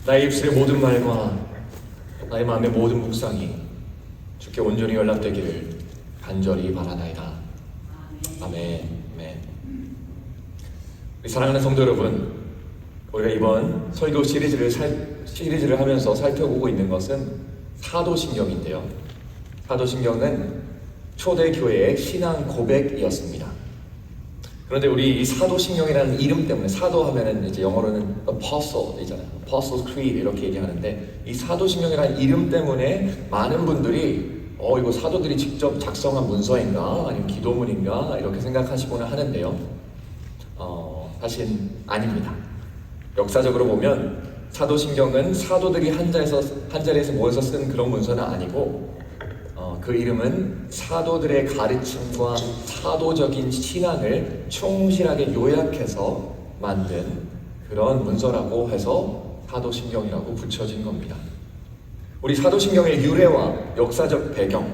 나의 입술의 모든 말과 나의 마음의 모든 묵상이 주께 온전히 연락되기를 간절히 바라나이다. 아멘. 아멘. 우리 사랑하는 성도 여러분, 우리가 이번 설교 시리즈를 하면서 살펴보고 있는 것은 사도신경인데요. 사도신경은 초대교회의 신앙 고백이었습니다. 그런데 우리 이 사도신경이라는 이름 때문에, 사도하면은 이제 영어로는 apostle이잖아요. Apostles' Creed 이렇게 얘기하는데, 이 사도신경이라는 이름 때문에 많은 분들이 이거 사도들이 직접 작성한 문서인가 아니면 기도문인가 이렇게 생각하시고는 하는데요. 사실 아닙니다. 역사적으로 보면 사도신경은 사도들이 한 자리에서 모여서 쓴 그런 문서는 아니고, 그 이름은 사도들의 가르침과 사도적인 신앙을 충실하게 요약해서 만든 그런 문서라고 해서 사도신경이라고 붙여진 겁니다. 우리 사도신경의 유래와 역사적 배경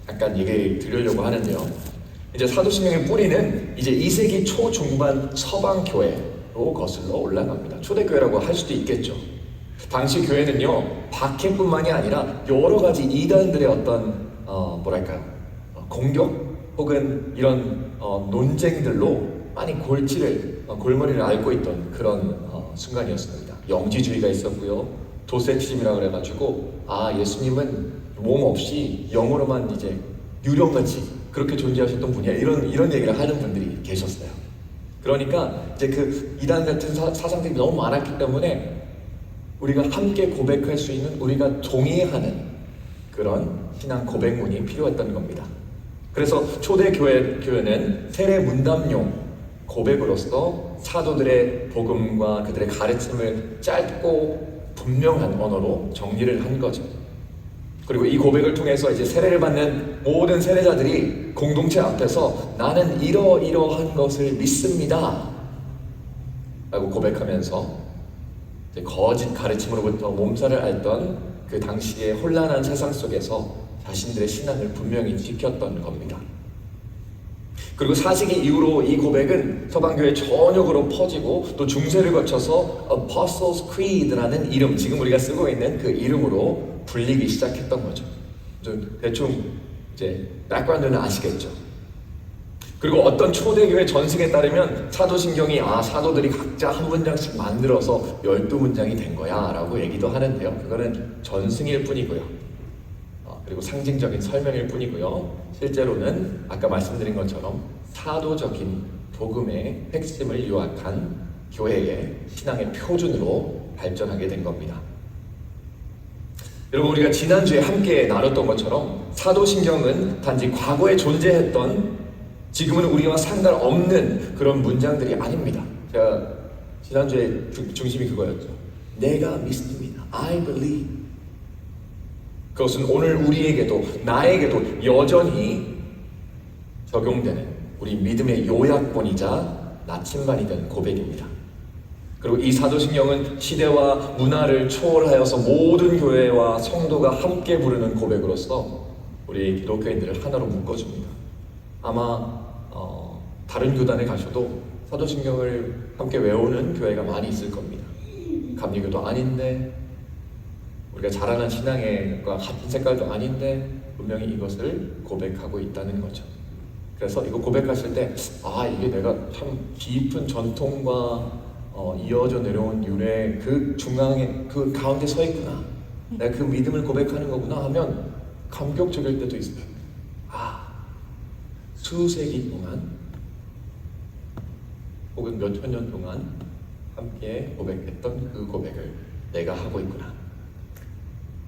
잠깐 얘기 드리려고 하는데요. 이제 사도신경의 뿌리는 이제 2세기 초중반 서방교회로 거슬러 올라갑니다. 초대교회라고 할 수도 있겠죠. 당시 교회는요, 박해뿐만이 아니라 여러 가지 이단들의 어떤 공격 혹은 이런 논쟁들로 많이 골머리를 앓고 있던 그런 순간이었습니다. 영지주의가 있었고요, 도세치즘이라 그래가지고 예수님은 몸 없이 영으로만 이제 유령같이 그렇게 존재하셨던 분이야, 이런 얘기를 하는 분들이 계셨어요. 그러니까 이제 그 이단 같은 사상들이 너무 많았기 때문에 우리가 함께 고백할 수 있는, 우리가 동의하는 그런 신앙 고백문이 필요했던 겁니다. 그래서 초대 교회는 세례 문답용 고백으로서 사도들의 복음과 그들의 가르침을 짧고 분명한 언어로 정리를 한 거죠. 그리고 이 고백을 통해서 이제 세례를 받는 모든 세례자들이 공동체 앞에서 나는 이러이러한 것을 믿습니다 라고 고백하면서 이제 거짓 가르침으로부터 몸살을 앓던 그 당시의 혼란한 세상 속에서 자신들의 신앙을 분명히 지켰던 겁니다. 그리고 사시기 이후로 이 고백은 서방교회 전역으로 퍼지고 또 중세를 거쳐서 Apostles' Creed라는 이름, 지금 우리가 쓰고 있는 그 이름으로 불리기 시작했던 거죠. 대충 이제 백그라운드는 아시겠죠? 그리고 어떤 초대교회 전승에 따르면 사도신경이 사도들이 각자 한 문장씩 만들어서 12문장이 된 거야 라고 얘기도 하는데요. 그거는 전승일 뿐이고요. 그리고 상징적인 설명일 뿐이고요. 실제로는 아까 말씀드린 것처럼 사도적인 복음의 핵심을 요약한 교회의 신앙의 표준으로 발전하게 된 겁니다. 여러분, 우리가 지난주에 함께 나눴던 것처럼 사도신경은 단지 과거에 존재했던, 지금은 우리와 상관없는 그런 문장들이 아닙니다. 제가 지난주에 중심이 그거였죠. 내가 믿습니다. I believe. 그것은 오늘 우리에게도, 나에게도 여전히 적용되는 우리 믿음의 요약본이자 나침반이 된 고백입니다. 그리고 이 사도신경은 시대와 문화를 초월하여서 모든 교회와 성도가 함께 부르는 고백으로서 우리 기독교인들을 하나로 묶어줍니다. 아마 다른 교단에 가셔도 사도신경을 함께 외우는 교회가 많이 있을 겁니다. 감리교도 아닌데, 우리가 잘 아는 신앙과 같은 색깔도 아닌데 분명히 이것을 고백하고 있다는 거죠. 그래서 이거 고백하실 때 이게 내가 참 깊은 전통과 이어져 내려온 유래 그 중앙에, 그 가운데 서 있구나, 내가 그 믿음을 고백하는 거구나 하면 감격적일 때도 있어요. 수세기 동안 혹은 몇천 년 동안 함께 고백했던 그 고백을 내가 하고 있구나.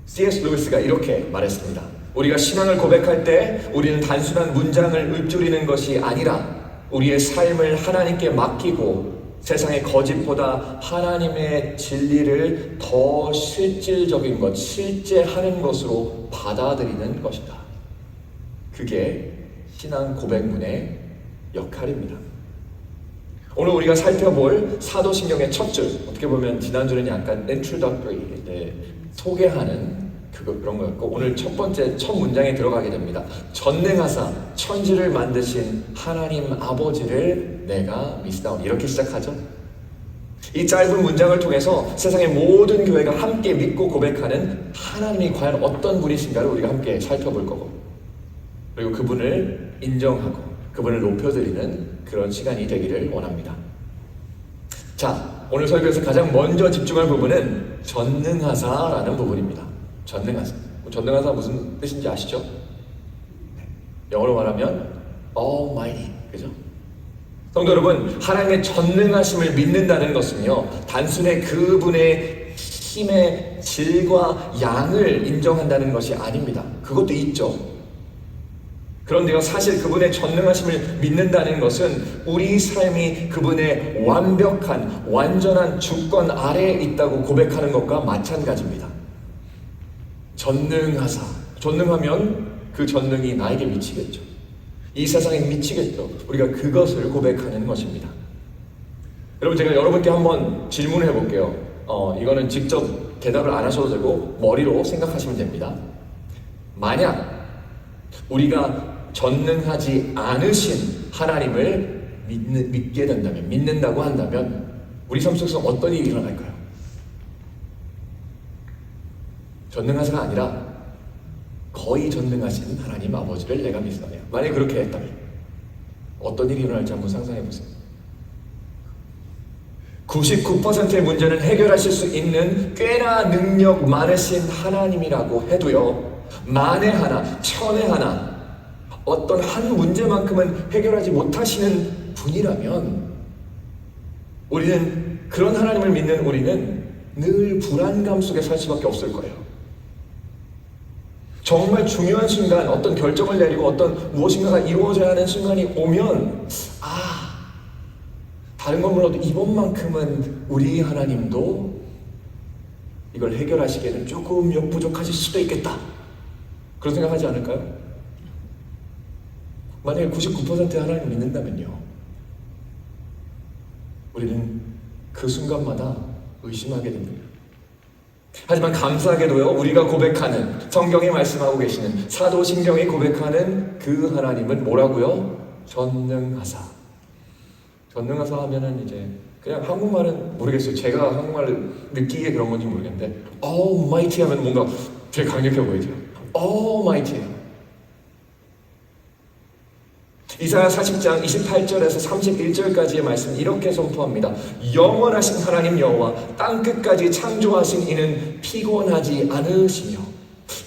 C.S. 루이스가 이렇게 말했습니다. 우리가 신앙을 고백할 때 우리는 단순한 문장을 읊조리는 것이 아니라 우리의 삶을 하나님께 맡기고 세상의 거짓보다 하나님의 진리를 더 실질적인 것, 실제하는 것으로 받아들이는 것이다. 그게 신앙 고백문의 역할입니다. 오늘 우리가 살펴볼 사도신경의 첫 줄, 어떻게 보면 지난주는 약간 introductory, 소개하는 그런 거였고, 오늘 첫 문장에 들어가게 됩니다. 전능하사 천지를 만드신 하나님 아버지를 내가 믿사오니, 이렇게 시작하죠. 이 짧은 문장을 통해서 세상의 모든 교회가 함께 믿고 고백하는 하나님이 과연 어떤 분이신가를 우리가 함께 살펴볼 거고, 그리고 그분을 인정하고 그분을 높여드리는 그런 시간이 되기를 원합니다. 자, 오늘 설교에서 가장 먼저 집중할 부분은 전능하사라는 부분입니다. 전능하사. 전능하사 무슨 뜻인지 아시죠? 영어로 말하면 Almighty, 그죠? 성도 여러분, 하나님의 전능하심을 믿는다는 것은요, 단순히 그분의 힘의 질과 양을 인정한다는 것이 아닙니다. 그것도 있죠. 그런데요, 사실 그분의 전능하심을 믿는다는 것은 우리 삶이 그분의 완벽한, 완전한 주권 아래에 있다고 고백하는 것과 마찬가지입니다. 전능하사. 전능하면 그 전능이 나에게 미치겠죠. 이 세상에 미치겠죠. 우리가 그것을 고백하는 것입니다. 여러분, 제가 여러분께 한번 질문을 해볼게요. 이거는 직접 대답을 안 하셔도 되고 머리로 생각하시면 됩니다. 만약 우리가 전능하지 않으신 하나님을 믿게 된다면, 믿는다고 한다면 우리 삶 속에서 어떤 일이 일어날까요? 전능하사가 아니라 거의 전능하신 하나님 아버지를 내가 믿어요. 만약에 그렇게 했다면 어떤 일이 일어날지 한번 상상해 보세요. 99%의 문제는 해결하실 수 있는 꽤나 능력 많으신 하나님이라고 해도요, 만에 하나, 천에 하나 어떤 한 문제만큼은 해결하지 못하시는 분이라면 우리는, 그런 하나님을 믿는 우리는 늘 불안감 속에 살 수밖에 없을 거예요. 정말 중요한 순간, 어떤 결정을 내리고 어떤 무엇인가가 이루어져야 하는 순간이 오면, 다른 건 몰라도 이번만큼은 우리 하나님도 이걸 해결하시기에는 조금 역부족하실 수도 있겠다, 그런 생각하지 않을까요? 만약에 99%의 하나님을 믿는다면요, 우리는 그 순간마다 의심하게 됩니다. 하지만 감사하게도요, 우리가 고백하는, 성경이 말씀하고 계시는, 사도신경이 고백하는 그 하나님은 뭐라고요? 전능하사. 전능하사 하면은 이제 그냥 한국말은 모르겠어요. 제가 한국말을 느끼기에 그런 건지 모르겠는데 Almighty 하면 뭔가 되게 강력해 보이죠. Almighty. 이사야 40장 28절에서 31절까지의 말씀 이렇게 선포합니다. 영원하신 하나님 여호와 땅끝까지 창조하신 이는 피곤하지 않으시며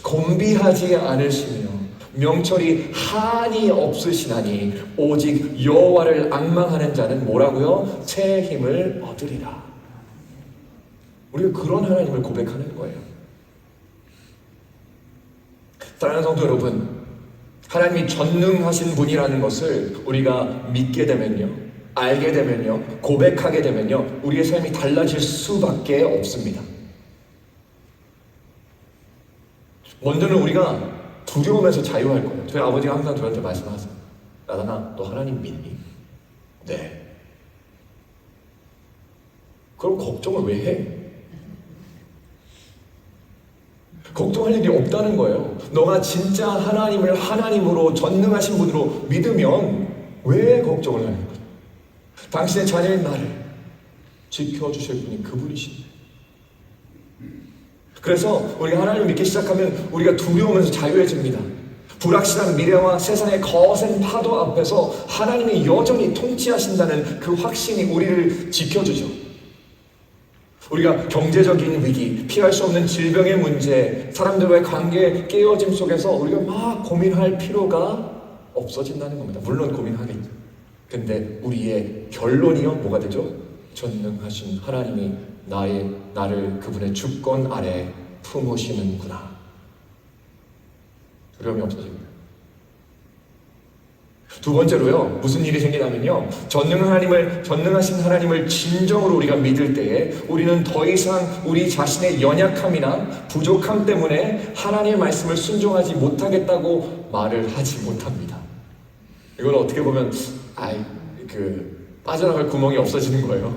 곤비하지 않으시며 명철이 한이 없으시나니 오직 여호와를 앙망하는 자는 뭐라고요? 새 힘을 얻으리라. 우리가 그런 하나님을 고백하는 거예요. 사랑하는 성도 여러분, 하나님이 전능하신 분이라는 것을 우리가 믿게 되면요, 알게 되면요, 고백하게 되면요, 우리의 삶이 달라질 수밖에 없습니다. 먼저는 우리가 두려움에서 자유할 거예요. 저희 아버지가 항상 저한테 말씀하세요. 나단아, 너 하나님 믿니? 네. 그럼 걱정을 왜 해? 걱정할 일이 없다는 거예요. 너가 진짜 하나님을 하나님으로, 전능하신 분으로 믿으면 왜 걱정을 하는 거죠? 당신의 자녀인 나를 지켜주실 분이 그분이신데. 그래서 우리가 하나님을 믿기 시작하면 우리가 두려우면서 자유해집니다. 불확실한 미래와 세상의 거센 파도 앞에서 하나님이 여전히 통치하신다는 그 확신이 우리를 지켜주죠. 우리가 경제적인 위기, 피할 수 없는 질병의 문제, 사람들과의 관계 깨어짐 속에서 우리가 막 고민할 필요가 없어진다는 겁니다. 물론 고민하겠죠. 근데 우리의 결론이요, 뭐가 되죠? 전능하신 하나님이 나를 그분의 주권 아래 품으시는구나. 두려움이 없어집니다. 두 번째로요, 무슨 일이 생기냐면요, 전능하신 하나님을 진정으로 우리가 믿을 때에 우리는 더 이상 우리 자신의 연약함이나 부족함 때문에 하나님의 말씀을 순종하지 못하겠다고 말을 하지 못합니다. 이건 어떻게 보면 빠져나갈 구멍이 없어지는 거예요.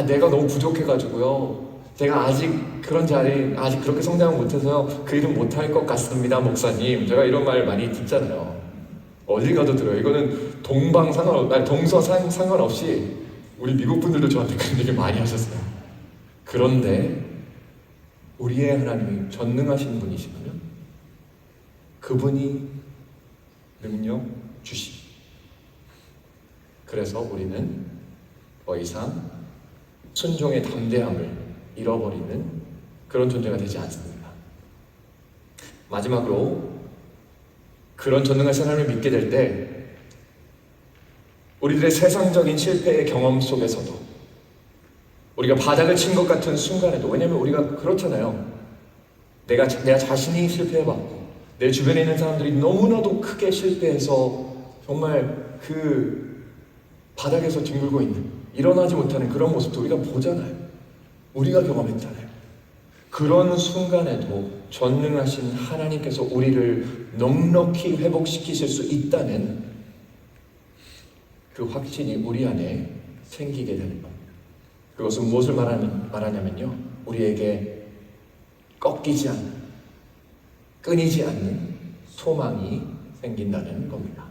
내가 너무 부족해가지고요, 제가 아직 그런 자리에 아직 그렇게 성장을 못해서요, 그 일은 못할 것 같습니다, 목사님. 제가 이런 말 많이 듣잖아요. 어딜 가도 들어요. 이거는 동서 상관없이 우리 미국 분들도 저한테 그런 얘기 많이 하셨어요. 그런데 우리의 하나님이 전능하신 분이시군요. 그분이 능력 주시. 그래서 우리는 더 이상 순종의 담대함을 잃어버리는 그런 존재가 되지 않습니다. 마지막으로 그런 전능하신 하나님을 믿게 될 때 우리들의 세상적인 실패의 경험 속에서도 우리가 바닥을 친 것 같은 순간에도, 왜냐하면 우리가 그렇잖아요. 내가 자신이 실패해봤고 내 주변에 있는 사람들이 너무나도 크게 실패해서 정말 그 바닥에서 뒹굴고 있는, 일어나지 못하는 그런 모습도 우리가 보잖아요. 우리가 경험했잖아요. 그런 순간에도 전능하신 하나님께서 우리를 넉넉히 회복시키실 수 있다는 그 확신이 우리 안에 생기게 되는 겁니다. 그것은 무엇을 말하냐면요, 우리에게 꺾이지 않는, 끊이지 않는 소망이 생긴다는 겁니다.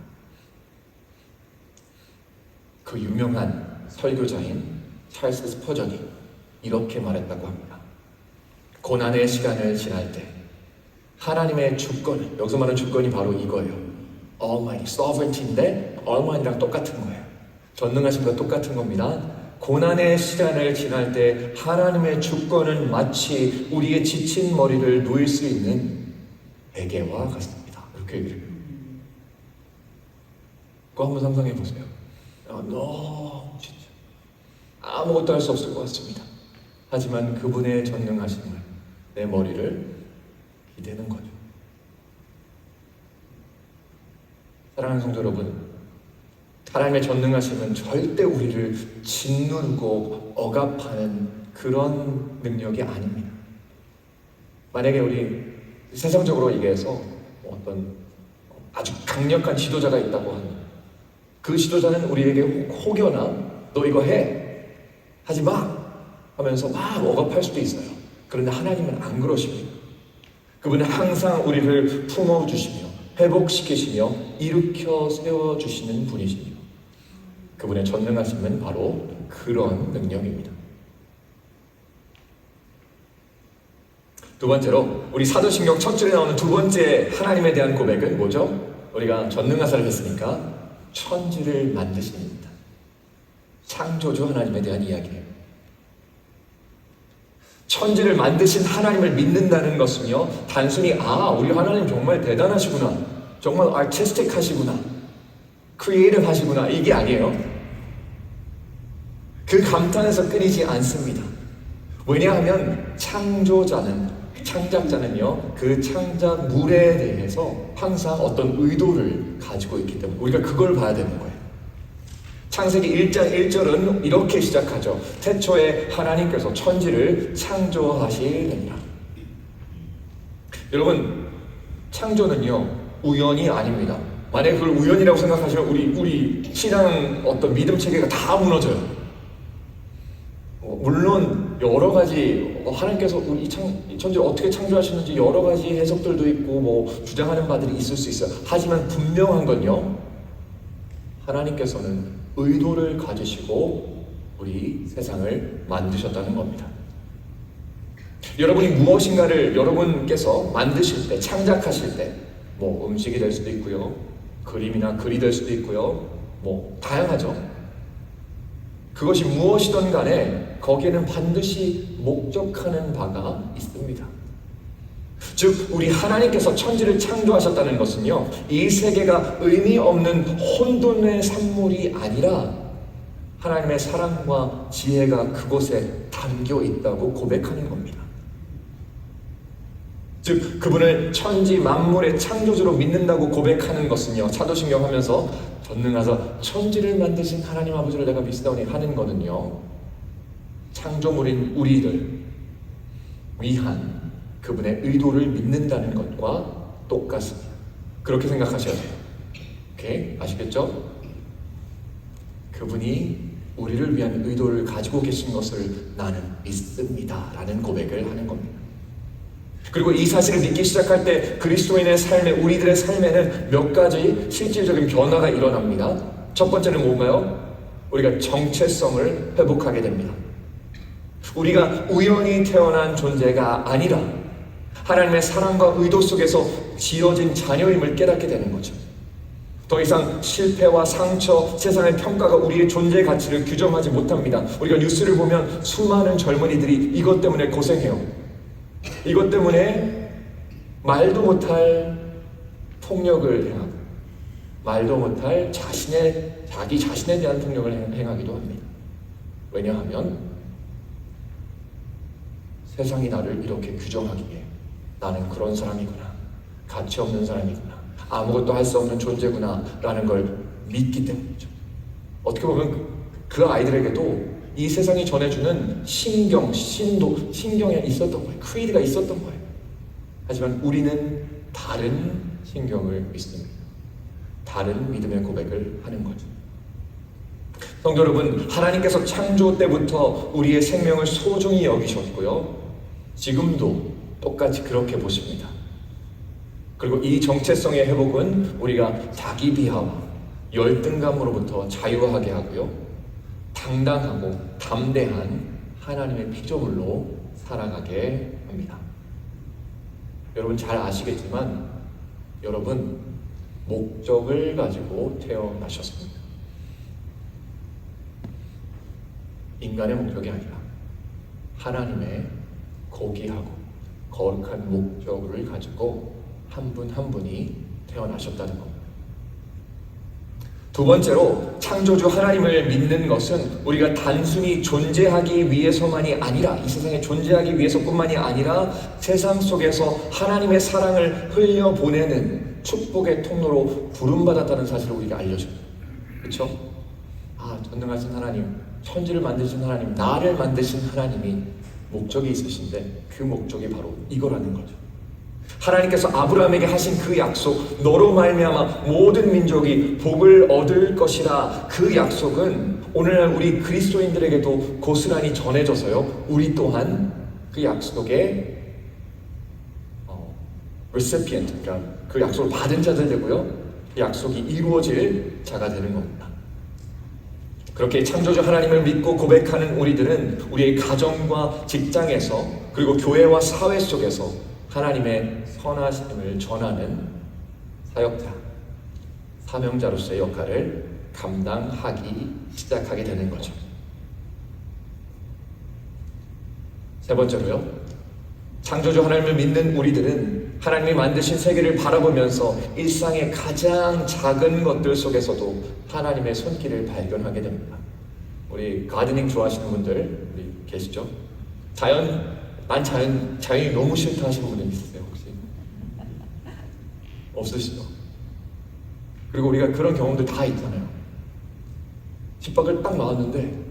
그 유명한 설교자인 찰스 스퍼전이 이렇게 말했다고 합니다. 고난의 시간을 지날 때 하나님의 주권, 여기서 말하는 주권이 바로 이거예요. Almighty, Sovereignty인데 Almighty랑 똑같은 거예요. 전능하신 것 똑같은 겁니다. 고난의 시간을 지날 때 하나님의 주권은 마치 우리의 지친 머리를 누일 수 있는 베개와 같습니다. 이렇게 얘기를 해요. 그거 한번 상상해 보세요. 너무 진짜 아무것도 할 수 없을 것 같습니다. 하지만 그분의 전능하심을 내 머리를 기대는 거죠. 사랑하는 성도 여러분, 하나님의 전능하심은 절대 우리를 짓누르고 억압하는 그런 능력이 아닙니다. 만약에 우리 세상적으로 얘기해서 어떤 아주 강력한 지도자가 있다고 합니다. 그 지도자는 우리에게 혹여나 너 이거 해, 하지 마 하면서 막 억압할 수도 있어요. 그런데 하나님은 안 그러십니다. 그분은 항상 우리를 품어주시며 회복시키시며 일으켜 세워주시는 분이십니다. 그분의 전능하심은 바로 그런 능력입니다. 두 번째로 우리 사도신경 첫 줄에 나오는 두 번째 하나님에 대한 고백은 뭐죠? 우리가 전능하사를 했으니까 천지를 만드십니다. 창조주 하나님에 대한 이야기예요. 천지를 만드신 하나님을 믿는다는 것은요, 단순히 우리 하나님 정말 대단하시구나, 정말 아티스틱 하시구나, 크리에이티브 하시구나, 이게 아니에요. 그 감탄에서 끊이지 않습니다. 왜냐하면 창작자는요, 그 창작물에 대해서 항상 어떤 의도를 가지고 있기 때문에 우리가 그걸 봐야 되는 거예요. 창세기 1장 1절은 이렇게 시작하죠. 태초에 하나님께서 천지를 창조하시느니라. 여러분, 창조는요 우연이 아닙니다. 만약에 그걸 우연이라고 생각하시면 우리 신앙 어떤 믿음 체계가 다 무너져요. 물론 여러 가지 하나님께서 이 천지를 어떻게 창조하시는지 여러 가지 해석들도 있고 뭐 주장하는 바들이 있을 수 있어요. 하지만 분명한 건요, 하나님께서는 의도를 가지시고 우리 세상을 만드셨다는 겁니다. 여러분이 무엇인가를 여러분께서 만드실 때, 창작하실 때, 뭐 음식이 될 수도 있고요, 그림이나 글이 될 수도 있고요, 뭐 다양하죠. 그것이 무엇이든 간에 거기에는 반드시 목적하는 바가 있습니다. 즉 우리 하나님께서 천지를 창조하셨다는 것은요, 이 세계가 의미 없는 혼돈의 산물이 아니라 하나님의 사랑과 지혜가 그곳에 담겨 있다고 고백하는 겁니다. 즉 그분을 천지 만물의 창조주로 믿는다고 고백하는 것은요, 사도신경 하면서 전능하사 천지를 만드신 하나님 아버지를 내가 믿사오니 하는 거는요, 창조물인 우리를 위한 그분의 의도를 믿는다는 것과 똑같습니다. 그렇게 생각하셔야 돼요. 오케이? 아시겠죠? 그분이 우리를 위한 의도를 가지고 계신 것을 나는 믿습니다 라는 고백을 하는 겁니다. 그리고 이 사실을 믿기 시작할 때 그리스도인의 삶에, 우리들의 삶에는 몇 가지 실질적인 변화가 일어납니다. 첫 번째는 뭔가요? 우리가 정체성을 회복하게 됩니다. 우리가 우연히 태어난 존재가 아니라 하나님의 사랑과 의도 속에서 지어진 자녀임을 깨닫게 되는 거죠. 더 이상 실패와 상처, 세상의 평가가 우리의 존재의 가치를 규정하지 못합니다. 우리가 뉴스를 보면 수많은 젊은이들이 이것 때문에 고생해요. 이것 때문에 말도 못할 폭력을 행하고 말도 못할 자기 자신에 대한 폭력을 행하기도 합니다. 왜냐하면 세상이 나를 이렇게 규정하기에 나는 그런 사람이구나, 가치 없는 사람이구나, 아무것도 할 수 없는 존재구나 라는 걸 믿기 때문이죠. 어떻게 보면 그 아이들에게도 이 세상이 전해주는 신경에 있었던 거예요. 크리드가 있었던 거예요. 하지만 우리는 다른 신경을 믿습니다. 다른 믿음의 고백을 하는 거죠. 성도 여러분, 하나님께서 창조 때부터 우리의 생명을 소중히 여기셨고요, 지금도 똑같이 그렇게 보십니다. 그리고 이 정체성의 회복은 우리가 자기 비하와 열등감으로부터 자유하게 하고요, 당당하고 담대한 하나님의 피조물로 살아가게 합니다. 여러분 잘 아시겠지만 여러분 목적을 가지고 태어나셨습니다. 인간의 목적이 아니라 하나님의 고귀하고 거룩한 목적을 가지고 한 분 한 분이 태어나셨다는 겁니다. 두 번째로, 창조주 하나님을 믿는 것은 우리가 단순히 존재하기 위해서만이 아니라, 이 세상에 존재하기 위해서뿐만이 아니라 세상 속에서 하나님의 사랑을 흘려보내는 축복의 통로로 부름받았다는 사실을 우리가 알려줘요. 그렇죠? 전능하신 하나님, 천지를 만드신 하나님, 나를 만드신 하나님이 목적이 있으신데 그 목적이 바로 이거라는 거죠. 하나님께서 아브라함에게 하신 그 약속, 너로 말미암아 모든 민족이 복을 얻을 것이라, 그 약속은 오늘날 우리 그리스도인들에게도 고스란히 전해져서요, 우리 또한 그 약속의 recipient, 그러니까 그 약속을 받은 자들 되고요, 그 약속이 이루어질 자가 되는 겁니다. 그렇게 창조주 하나님을 믿고 고백하는 우리들은 우리의 가정과 직장에서, 그리고 교회와 사회 속에서 하나님의 선하심을 전하는 사역자, 사명자로서의 역할을 감당하기 시작하게 되는 거죠. 세 번째로요, 창조주 하나님을 믿는 우리들은 하나님이 만드신 세계를 바라보면서 일상의 가장 작은 것들 속에서도 하나님의 손길을 발견하게 됩니다. 우리 가드닝 좋아하시는 분들 우리 계시죠? 자연이 너무 싫다 하시는 분들 있으세요 혹시? 없으시죠? 그리고 우리가 그런 경험들 다 있잖아요. 집 밖을 딱 나왔는데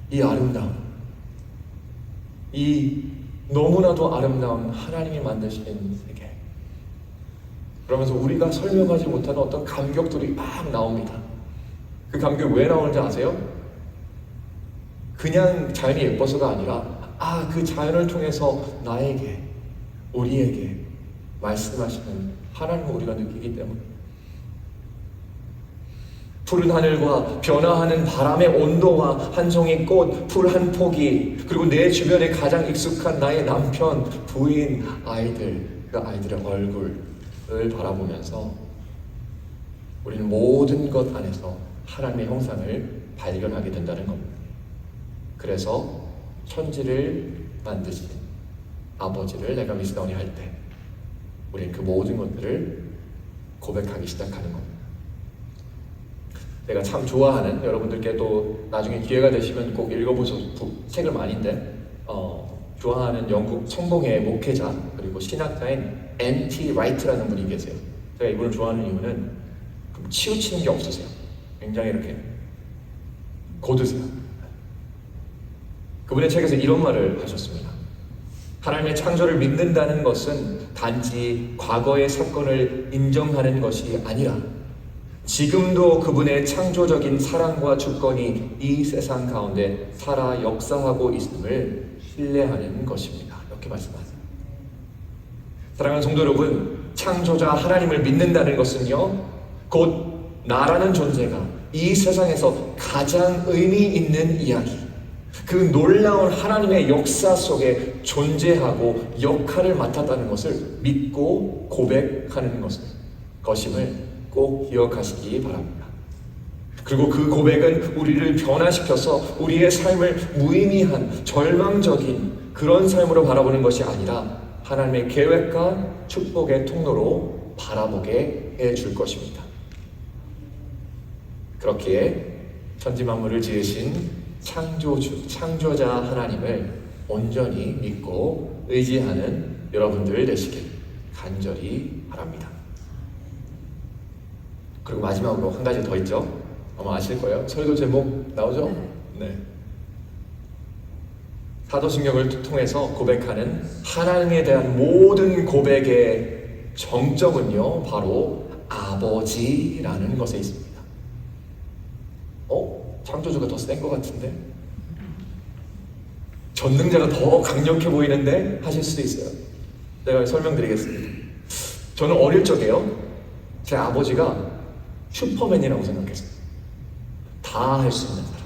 이 아름다움, 이 너무나도 아름다운 하나님이 만드신 세계, 그러면서 우리가 설명하지 못하는 어떤 감격들이 막 나옵니다. 그 감격이 왜 나오는지 아세요? 그냥 자연이 예뻐서가 아니라 그 자연을 통해서 나에게, 우리에게 말씀하시는 하나님을 우리가 느끼기 때문에, 푸른 하늘과 변화하는 바람의 온도와 한 송이 꽃, 풀 한 포기, 그리고 내 주변에 가장 익숙한 나의 남편, 부인, 아이들, 그 아이들의 얼굴을 바라보면서 우리는 모든 것 안에서 하나님의 형상을 발견하게 된다는 겁니다. 그래서 천지를 만드신 아버지를 내가 믿사오니 할 때 우리는 그 모든 것들을 고백하기 시작하는 겁니다. 내가 참 좋아하는, 여러분들께 또 나중에 기회가 되시면 꼭 읽어보셔서 책을 많이인데 좋아하는 영국 성공의 목회자 그리고 신학자인 N.T. 라이트라는 분이 계세요. 제가 이분을 좋아하는 이유는 치우치는 게 없으세요. 굉장히 이렇게 고드세요. 그분의 책에서 이런 말을 하셨습니다. 하나님의 창조를 믿는다는 것은 단지 과거의 사건을 인정하는 것이 아니라 지금도 그분의 창조적인 사랑과 주권이 이 세상 가운데 살아 역사하고 있음을 신뢰하는 것입니다. 이렇게 말씀하세요. 사랑하는 성도 여러분, 창조자 하나님을 믿는다는 것은요, 곧 나라는 존재가 이 세상에서 가장 의미 있는 이야기, 그 놀라운 하나님의 역사 속에 존재하고 역할을 맡았다는 것을 믿고 고백하는 것임을 꼭 기억하시기 바랍니다. 그리고 그 고백은 우리를 변화시켜서 우리의 삶을 무의미한 절망적인 그런 삶으로 바라보는 것이 아니라 하나님의 계획과 축복의 통로로 바라보게 해줄 것입니다. 그렇기에 천지만물을 지으신 창조자 하나님을 온전히 믿고 의지하는 여러분들 되시길 간절히 바랍니다. 그리고 마지막으로 한 가지 더 있죠. 아마 아실 거예요. 설교 제목 나오죠? 네. 사도신경을 통해서 고백하는 하나님에 대한 모든 고백의 정점은요, 바로 아버지라는 것에 있습니다. 창조주가 더 센 것 같은데? 전능자가 더 강력해 보이는데? 하실 수도 있어요. 내가 설명드리겠습니다. 저는 어릴 적에요, 제 아버지가 슈퍼맨이라고 생각했어요. 다 할 수 있는 사람.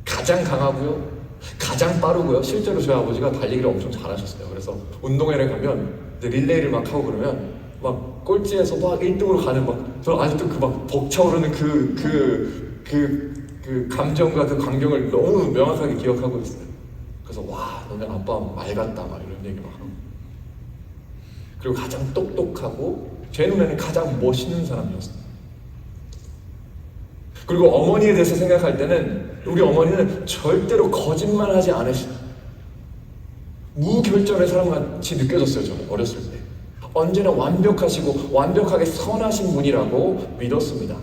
가장 강하고요, 가장 빠르고요. 실제로 저희 아버지가 달리기를 엄청 잘하셨어요. 그래서 운동회를 가면 릴레이를 막 하고 그러면 막 꼴찌에서 막 1등으로 가는 저는 아직도 그 막 벅차오르는 그 감정과 그 광경을 너무 명확하게 기억하고 있어요. 그래서 와, 너네 아빠 말 같다 막 이런 얘기 막 하고. 그리고 가장 똑똑하고 제 눈에는 가장 멋있는 사람이었어요. 그리고 어머니에 대해서 생각할 때는 우리 어머니는 절대로 거짓말하지 않으시고 무결점의 사람같이 느껴졌어요. 저는 어렸을 때 언제나 완벽하시고 완벽하게 선하신 분이라고 믿었습니다.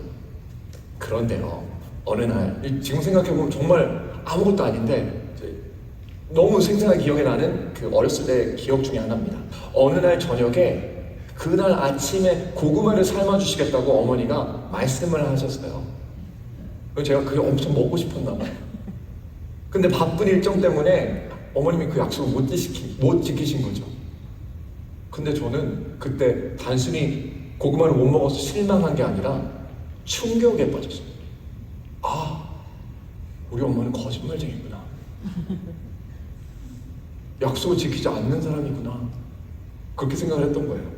그런데요, 어느 날, 지금 생각해보면 정말 아무것도 아닌데 너무 생생하게 기억에 나는 그 어렸을 때 기억 중에 하나입니다. 어느 날 저녁에 그날 아침에 고구마를 삶아주시겠다고 어머니가 말씀을 하셨어요. 제가 그게 엄청 먹고 싶었나 봐요. 근데 바쁜 일정 때문에 어머님이 그 약속을 못 지키신 거죠. 근데 저는 그때 단순히 고구마를 못 먹어서 실망한 게 아니라 충격에 빠졌어요. 아, 우리 엄마는 거짓말쟁이구나. 약속을 지키지 않는 사람이구나. 그렇게 생각을 했던 거예요.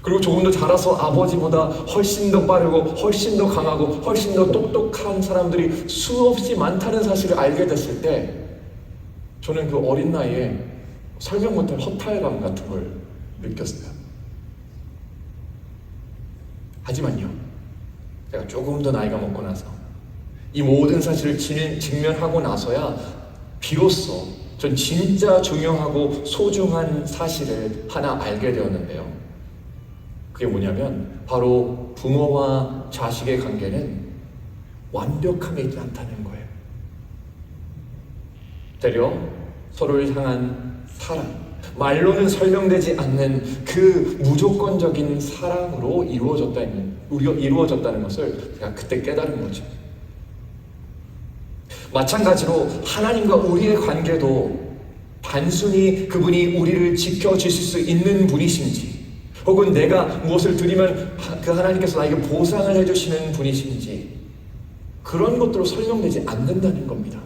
그리고 조금 더 자라서 아버지보다 훨씬 더 빠르고 훨씬 더 강하고 훨씬 더 똑똑한 사람들이 수없이 많다는 사실을 알게 됐을 때 저는 그 어린 나이에 설명 못할 허탈감 같은 걸 느꼈어요. 하지만요, 제가 조금 더 나이가 먹고 나서 이 모든 사실을 직면하고 나서야 비로소 전 진짜 중요하고 소중한 사실을 하나 알게 되었는데요. 그게 뭐냐면 바로 부모와 자식의 관계는 완벽함에 있지 않다는 거예요. 되려 서로를 향한 사랑, 말로는 설명되지 않는 그 무조건적인 사랑으로 이루어졌다는 것을 제가 그때 깨달은 거죠. 마찬가지로 하나님과 우리의 관계도 단순히 그분이 우리를 지켜주실 수 있는 분이신지, 혹은 내가 무엇을 드리면 그 하나님께서 나에게 보상을 해주시는 분이신지, 그런 것들로 설명되지 않는다는 겁니다.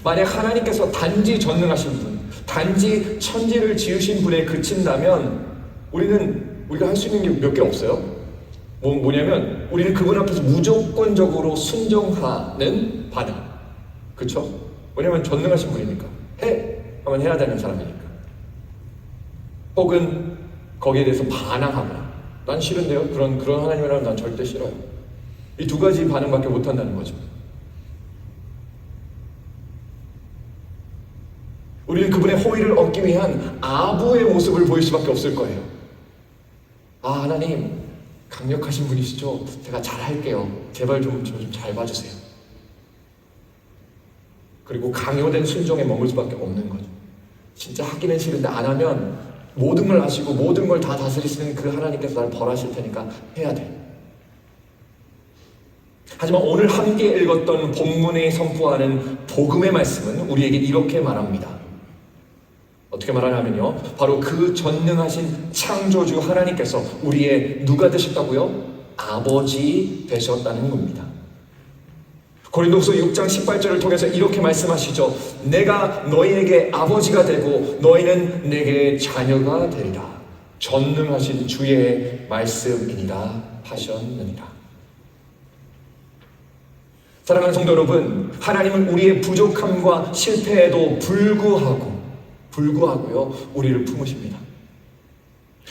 만약 하나님께서 단지 전능하신 분, 단지 천지를 지으신 분에 그친다면 우리가 할 수 있는 게 몇 개 없어요. 뭐냐면 우리는 그분 앞에서 무조건적으로 순종하는 반응. 그렇죠? 왜냐면 전능하신 분이니까. 하면 해야 되는 사람이니까. 혹은 거기에 대해서 반항하거나, 난 싫은데요? 그런 하나님이라면 난 절대 싫어요. 이 두 가지 반응밖에 못한다는 거죠. 우리는 그분의 호의를 얻기 위한 아부의 모습을 보일 수밖에 없을 거예요. 아, 하나님 강력하신 분이시죠? 제가 잘할게요. 제발 좀 잘 봐주세요. 그리고 강요된 순종에 머물 수밖에 없는 거죠. 진짜 하기는 싫은데 안 하면 모든 걸 아시고 모든 걸 다 다스리시는 그 하나님께서 나를 벌하실 테니까 해야 돼. 하지만 오늘 함께 읽었던 본문에 선포하는 복음의 말씀은 우리에게 이렇게 말합니다. 어떻게 말하냐면요, 바로 그 전능하신 창조주 하나님께서 우리의 누가 되셨다고요? 아버지 되셨다는 겁니다. 고린도후서 6장 18절을 통해서 이렇게 말씀하시죠. 내가 너희에게 아버지가 되고 너희는 내게 자녀가 되리라. 전능하신 주의 말씀이니라 하셨느니라. 사랑하는 성도 여러분, 하나님은 우리의 부족함과 실패에도 불구하고요, 우리를 품으십니다.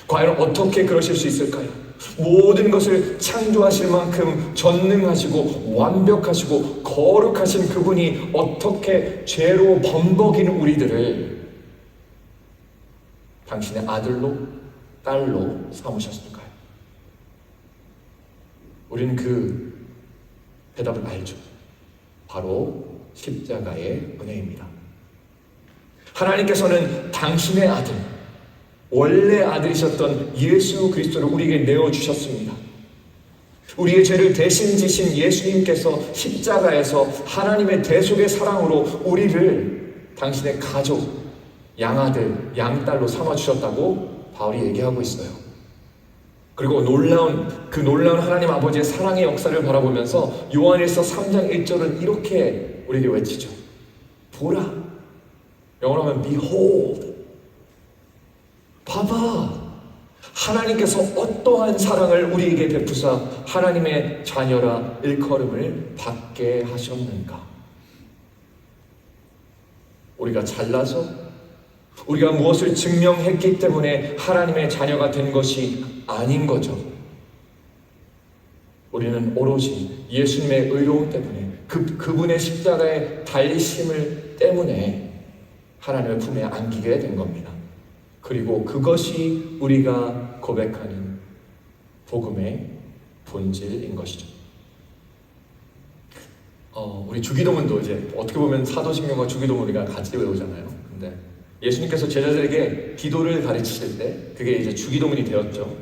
과연 어떻게 그러실 수 있을까요? 모든 것을 창조하실 만큼 전능하시고 완벽하시고 거룩하신 그분이 어떻게 죄로 범벅인 우리들을 당신의 아들로, 딸로 삼으셨을까요? 우리는 그 대답을 알죠. 바로 십자가의 은혜입니다. 하나님께서는 당신의 아들, 원래 아들이셨던 예수 그리스도를 우리에게 내어주셨습니다. 우리의 죄를 대신 지신 예수님께서 십자가에서 하나님의 대속의 사랑으로 우리를 당신의 가족, 양아들, 양딸로 삼아주셨다고 바울이 얘기하고 있어요. 그리고 놀라운 하나님 아버지의 사랑의 역사를 바라보면서 요한일서 3장 1절은 이렇게 우리에게 외치죠. 보라, 영어로 하면 behold, 봐봐, 하나님께서 어떠한 사랑을 우리에게 베푸사 하나님의 자녀라 일컬음을 받게 하셨는가. 우리가 잘나서, 우리가 무엇을 증명했기 때문에 하나님의 자녀가 된 것이 아닌 거죠. 우리는 오로지 예수님의 의로움 때문에, 그분의 십자가의 달리심을 때문에 하나님의 품에 안기게 된 겁니다. 그리고 그것이 우리가 고백하는 복음의 본질인 것이죠. 우리 주기도문도 이제 어떻게 보면 사도신경과 주기도문 우리가 같이 외우잖아요. 근데 예수님께서 제자들에게 기도를 가르치실 때 그게 이제 주기도문이 되었죠.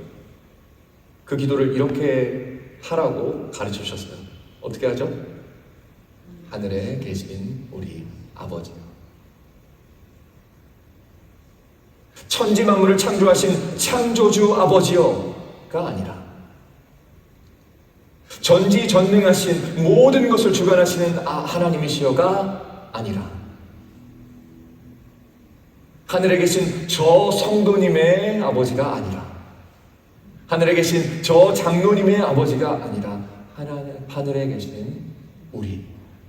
그 기도를 이렇게 하라고 가르쳐 주셨어요. 어떻게 하죠? 하늘에 계신 우리 아버지, 천지 만물을 창조하신 창조주 아버지여가 아니라 전지전능하신 모든 것을 주관하시는 하나님이시여가 아니라 하늘에 계신 저 성도님의 아버지가 아니라 하늘에 계신 저 장로님의 아버지가 아니라 하늘에 계신 우리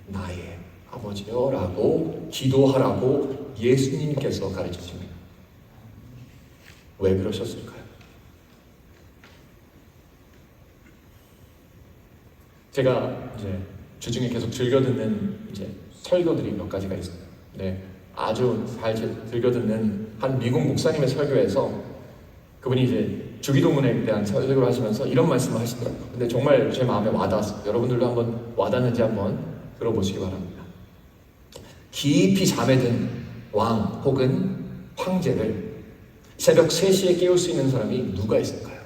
나의 아버지여라고 기도하라고 예수님께서 가르치십니다. 왜 그러셨을까요? 제가 이제 주중에 계속 즐겨 듣는 이제 설교들이 몇 가지가 있어요. 네, 아주 잘 즐겨 듣는 한 미국 목사님의 설교에서 그분이 이제 주기도문에 대한 설교를 하시면서 이런 말씀을 하시더라고요. 근데 정말 제 마음에 와닿았어요. 여러분들도 한번 와닿는지 한번 들어보시기 바랍니다. 깊이 잠에 든 왕 혹은 황제를 새벽 3시에 깨울 수 있는 사람이 누가 있을까요?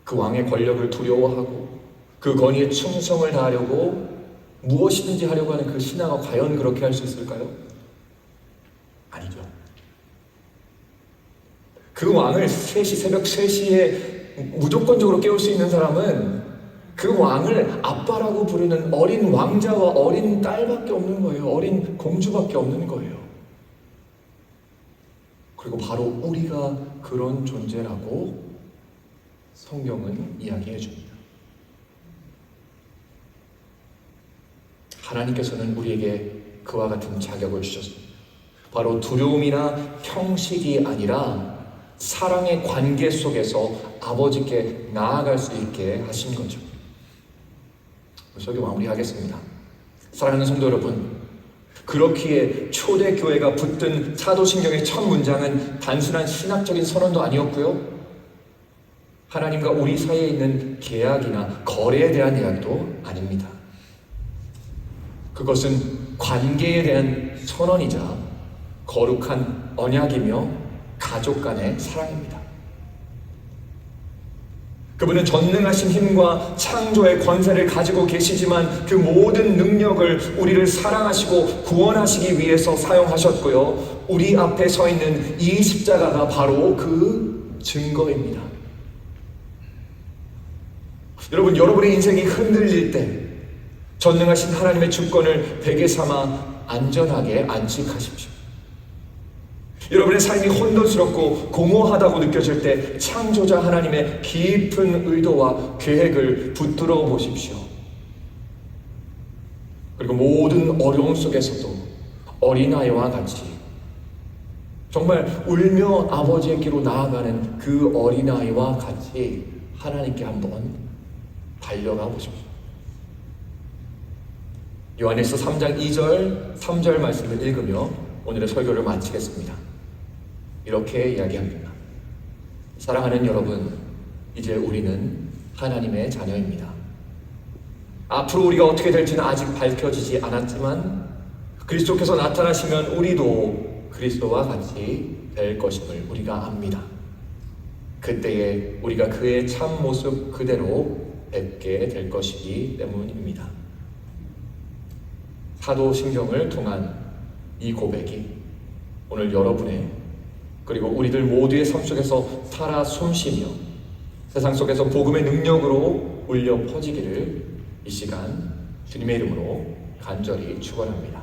그 왕의 권력을 두려워하고 그 권위에 충성을 다하려고 무엇이든지 하려고 하는 그 신하가 과연 그렇게 할 수 있을까요? 아니죠. 그 왕을 새벽 3시에 무조건적으로 깨울 수 있는 사람은 그 왕을 아빠라고 부르는 어린 왕자와 어린 딸밖에 없는 거예요. 어린 공주밖에 없는 거예요. 그리고 바로 우리가 그런 존재라고 성경은 이야기해 줍니다. 하나님께서는 우리에게 그와 같은 자격을 주셨습니다. 바로 두려움이나 형식이 아니라 사랑의 관계 속에서 아버지께 나아갈 수 있게 하신 거죠. 설교 마무리하겠습니다. 사랑하는 성도 여러분, 그렇기에 초대교회가 붙든 사도신경의 첫 문장은 단순한 신학적인 선언도 아니었고요, 하나님과 우리 사이에 있는 계약이나 거래에 대한 이야기도 아닙니다. 그것은 관계에 대한 선언이자 거룩한 언약이며 가족 간의 사랑입니다. 그분은 전능하신 힘과 창조의 권세를 가지고 계시지만 그 모든 능력을 우리를 사랑하시고 구원하시기 위해서 사용하셨고요. 우리 앞에 서 있는 이 십자가가 바로 그 증거입니다. 여러분, 여러분의 인생이 흔들릴 때 전능하신 하나님의 주권을 베개 삼아 안전하게 안식하십시오. 여러분의 삶이 혼돈스럽고 공허하다고 느껴질 때 창조자 하나님의 깊은 의도와 계획을 붙들어 보십시오. 그리고 모든 어려움 속에서도 어린아이와 같이 정말 울며 아버지에게로 나아가는 그 어린아이와 같이 하나님께 한번 달려가 보십시오. 요한일서 3장 2절, 3절 말씀을 읽으며 오늘의 설교를 마치겠습니다. 이렇게 이야기합니다. 사랑하는 여러분, 이제 우리는 하나님의 자녀입니다. 앞으로 우리가 어떻게 될지는 아직 밝혀지지 않았지만 그리스도께서 나타나시면 우리도 그리스도와 같이 될 것임을 우리가 압니다. 그때에 우리가 그의 참 모습 그대로 뵙게 될 것이기 때문입니다. 사도신경을 통한 이 고백이 오늘 여러분의 그리고 우리들 모두의 삶 속에서 살아 숨쉬며 세상 속에서 복음의 능력으로 울려 퍼지기를 이 시간 주님의 이름으로 간절히 축원합니다.